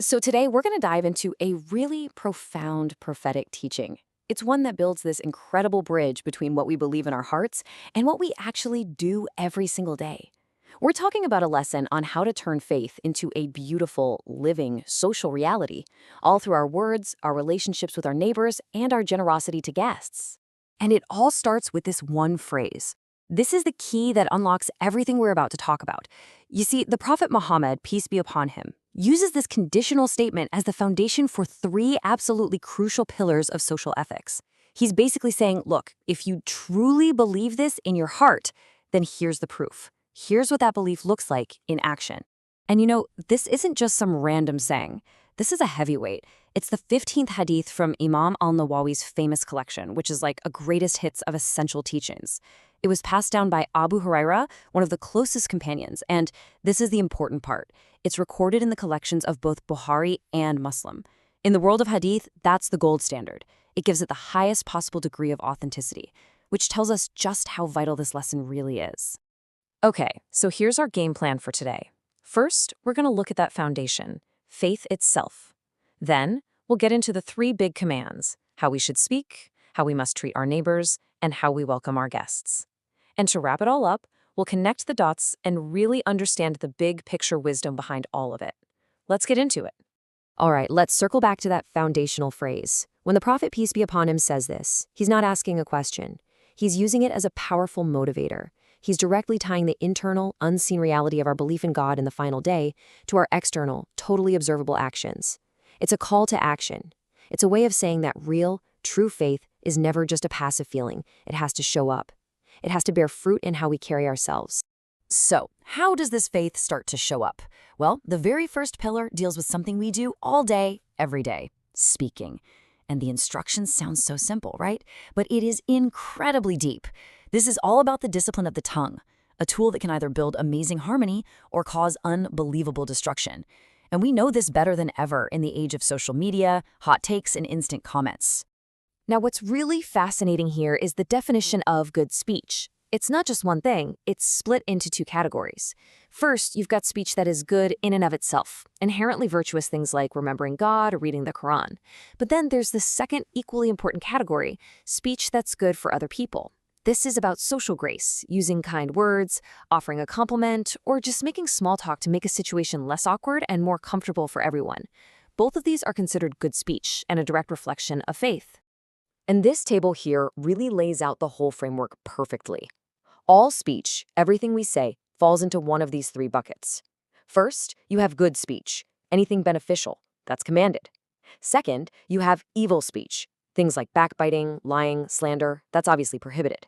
So today we're going to dive into a really profound prophetic teaching. It's one that builds this incredible bridge between what we believe in our hearts and what we actually do every single day. We're talking about a lesson on how to turn faith into a beautiful, living, social reality, all through our words, our relationships with our neighbors, and our generosity to guests. And it all starts with this one phrase. This is the key that unlocks everything we're about to talk about. You see, the Prophet Muhammad, peace be upon him, uses this conditional statement as the foundation for three absolutely crucial pillars of social ethics. He's basically saying, look, if you truly believe this in your heart, then here's the proof. Here's what that belief looks like in action. And this isn't just some random saying. This is a heavyweight. It's the 15th Hadith from Imam An-Nawawi's famous collection, which is like a greatest hits of essential teachings. It was passed down by Abu Huraira, one of the closest companions, and this is the important part. It's recorded in the collections of both Bukhari and Muslim. In the world of Hadith, that's the gold standard. It gives it the highest possible degree of authenticity, which tells us just how vital this lesson really is. Okay, so here's our game plan for today. First, we're going to look at that foundation, faith itself. Then, we'll get into the three big commands: how we should speak, how we must treat our neighbors, and how we welcome our guests. And to wrap it all up, we'll connect the dots and really understand the big picture wisdom behind all of it. Let's get into it. All right, let's circle back to that foundational phrase. When the Prophet, peace be upon him, says this, he's not asking a question. He's using it as a powerful motivator. He's directly tying the internal, unseen reality of our belief in God in the final day to our external, totally observable actions. It's a call to action. It's a way of saying that real, true faith is never just a passive feeling. It has to show up. It has to bear fruit in how we carry ourselves. So, how does this faith start to show up? Well, the very first pillar deals with something we do all day, every day: speaking. And the instructions sound so simple, right? But it is incredibly deep. This is all about the discipline of the tongue, a tool that can either build amazing harmony or cause unbelievable destruction. And we know this better than ever in the age of social media, hot takes, and instant comments. Now, what's really fascinating here is the definition of good speech. It's not just one thing, it's split into two categories. First, you've got speech that is good in and of itself, inherently virtuous things like remembering God or reading the Quran. But then there's the second equally important category, speech that's good for other people. This is about social grace, using kind words, offering a compliment, or just making small talk to make a situation less awkward and more comfortable for everyone. Both of these are considered good speech and a direct reflection of faith. And this table here really lays out the whole framework perfectly. All speech, everything we say, falls into one of these three buckets. First, you have good speech, anything beneficial, that's commanded. Second, you have evil speech, things like backbiting, lying, slander, that's obviously prohibited.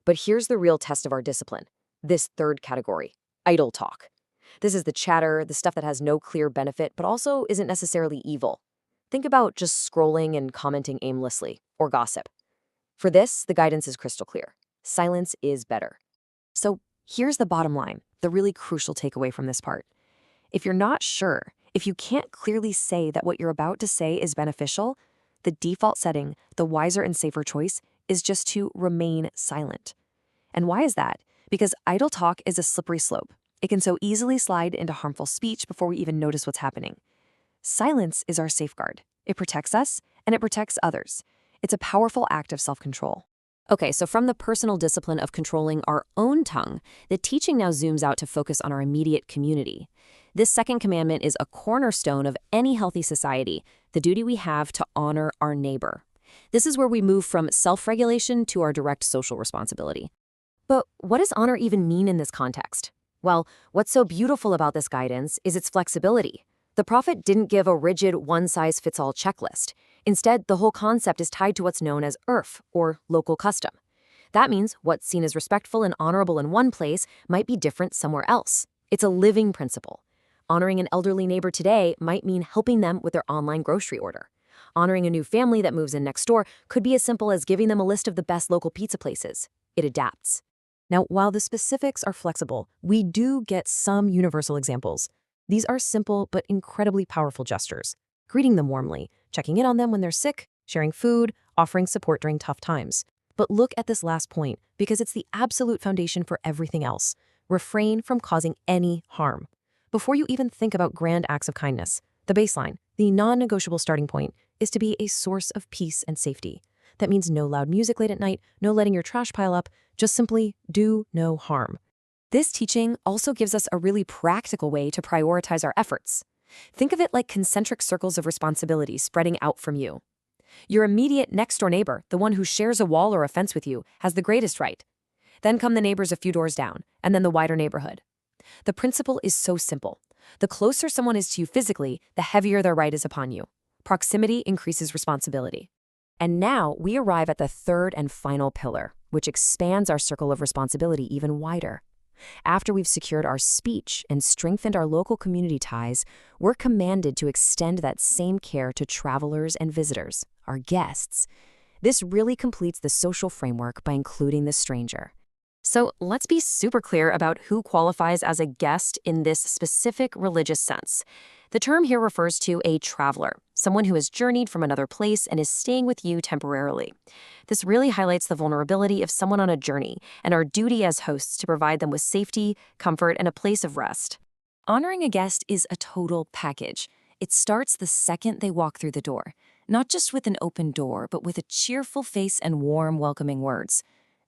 But here's the real test of our discipline, this third category, idle talk. This is the chatter, the stuff that has no clear benefit, but also isn't necessarily evil. Think about just scrolling and commenting aimlessly, or gossip. For this, the guidance is crystal clear. Silence is better. So here's the bottom line, the really crucial takeaway from this part. If you're not sure, if you can't clearly say that what you're about to say is beneficial, the default setting, the wiser and safer choice, is just to remain silent. And why is that? Because idle talk is a slippery slope. It can so easily slide into harmful speech before we even notice what's happening. Silence is our safeguard. It protects us, and it protects others. It's a powerful act of self-control. Okay, so from the personal discipline of controlling our own tongue, the teaching now zooms out to focus on our immediate community. This second commandment is a cornerstone of any healthy society, the duty we have to honor our neighbor. This is where we move from self-regulation to our direct social responsibility. But what does honor even mean in this context? Well, what's so beautiful about this guidance is its flexibility. The Prophet didn't give a rigid one-size-fits-all checklist. Instead, the whole concept is tied to what's known as urf, or local custom. That means what's seen as respectful and honorable in one place might be different somewhere else. It's a living principle. Honoring an elderly neighbor today might mean helping them with their online grocery order. Honoring a new family that moves in next door could be as simple as giving them a list of the best local pizza places. It adapts. Now, while the specifics are flexible, we do get some universal examples. These are simple but incredibly powerful gestures. Greeting them warmly, checking in on them when they're sick, sharing food, offering support during tough times. But look at this last point, because it's the absolute foundation for everything else. Refrain from causing any harm. Before you even think about grand acts of kindness, The baseline, the non-negotiable starting point, is to be a source of peace and safety. That means no loud music late at night, no letting your trash pile up, just simply do no harm. This teaching also gives us a really practical way to prioritize our efforts. Think of it like concentric circles of responsibility spreading out from you. Your immediate next-door neighbor, the one who shares a wall or a fence with you, has the greatest right. Then come the neighbors a few doors down, and then the wider neighborhood. The principle is so simple. The closer someone is to you physically, the heavier their right is upon you. Proximity increases responsibility. And now we arrive at the third and final pillar, which expands our circle of responsibility even wider. After we've secured our speech and strengthened our local community ties, we're commanded to extend that same care to travelers and visitors, our guests. This really completes the social framework by including the stranger. So let's be super clear about who qualifies as a guest in this specific religious sense. The term here refers to a traveler, someone who has journeyed from another place and is staying with you temporarily. This really highlights the vulnerability of someone on a journey and our duty as hosts to provide them with safety, comfort, and a place of rest. Honoring a guest is a total package. It starts the second they walk through the door, not just with an open door, but with a cheerful face and warm, welcoming words.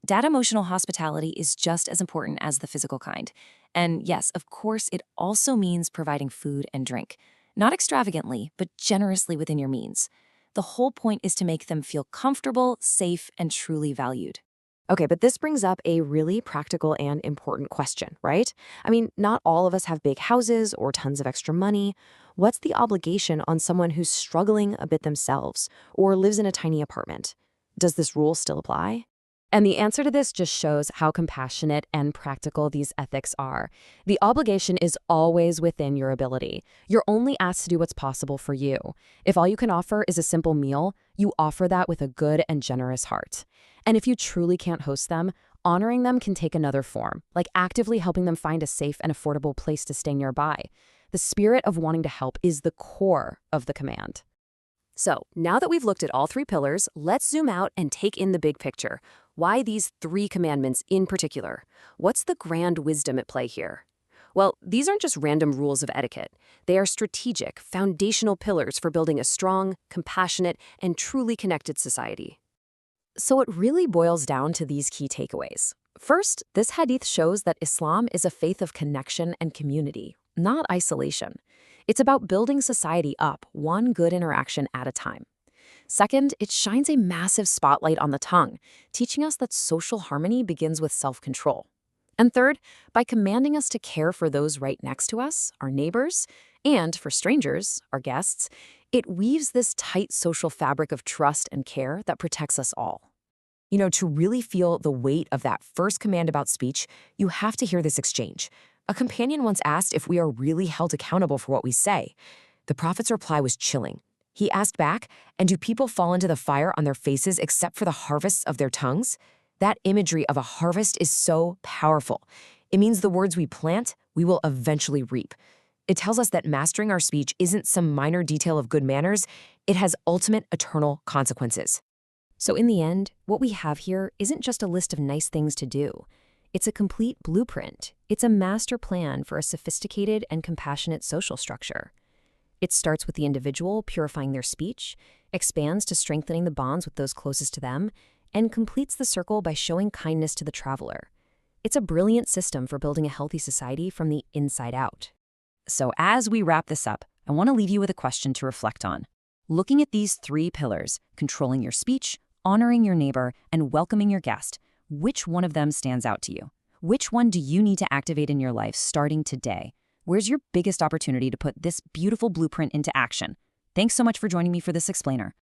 That emotional hospitality is just as important as the physical kind. And yes, of course, it also means providing food and drink. Not extravagantly, but generously within your means. The whole point is to make them feel comfortable, safe, and truly valued. Okay, but this brings up a really practical and important question, right? I mean, not all of us have big houses or tons of extra money. What's the obligation on someone who's struggling a bit themselves or lives in a tiny apartment? Does this rule still apply? And the answer to this just shows how compassionate and practical these ethics are. The obligation is always within your ability. You're only asked to do what's possible for you. If all you can offer is a simple meal, you offer that with a good and generous heart. And if you truly can't host them, honoring them can take another form, like actively helping them find a safe and affordable place to stay nearby. The spirit of wanting to help is the core of the command. So, now that we've looked at all three pillars, let's zoom out and take in the big picture. Why these three commandments in particular? What's the grand wisdom at play here? Well, these aren't just random rules of etiquette. They are strategic, foundational pillars for building a strong, compassionate, and truly connected society. So it really boils down to these key takeaways. First, this hadith shows that Islam is a faith of connection and community, not isolation. It's about building society up, one good interaction at a time. Second, it shines a massive spotlight on the tongue, teaching us that social harmony begins with self-control. And third, by commanding us to care for those right next to us, our neighbors, and for strangers, our guests, it weaves this tight social fabric of trust and care that protects us all. You know, to really feel the weight of that first command about speech, you have to hear this exchange. A companion once asked if we are really held accountable for what we say. The Prophet's reply was chilling. He asked back, and do people fall into the fire on their faces except for the harvests of their tongues? That imagery of a harvest is so powerful. It means the words we plant, we will eventually reap. It tells us that mastering our speech isn't some minor detail of good manners. It has ultimate eternal consequences. So in the end, what we have here isn't just a list of nice things to do. It's a complete blueprint. It's a master plan for a sophisticated and compassionate social structure. It starts with the individual purifying their speech, expands to strengthening the bonds with those closest to them, and completes the circle by showing kindness to the traveler. It's a brilliant system for building a healthy society from the inside out. So as we wrap this up, I want to leave you with a question to reflect on. Looking at these three pillars, controlling your speech, honoring your neighbor, and welcoming your guest, which one of them stands out to you? Which one do you need to activate in your life starting today? Where's your biggest opportunity to put this beautiful blueprint into action? Thanks so much for joining me for this explainer.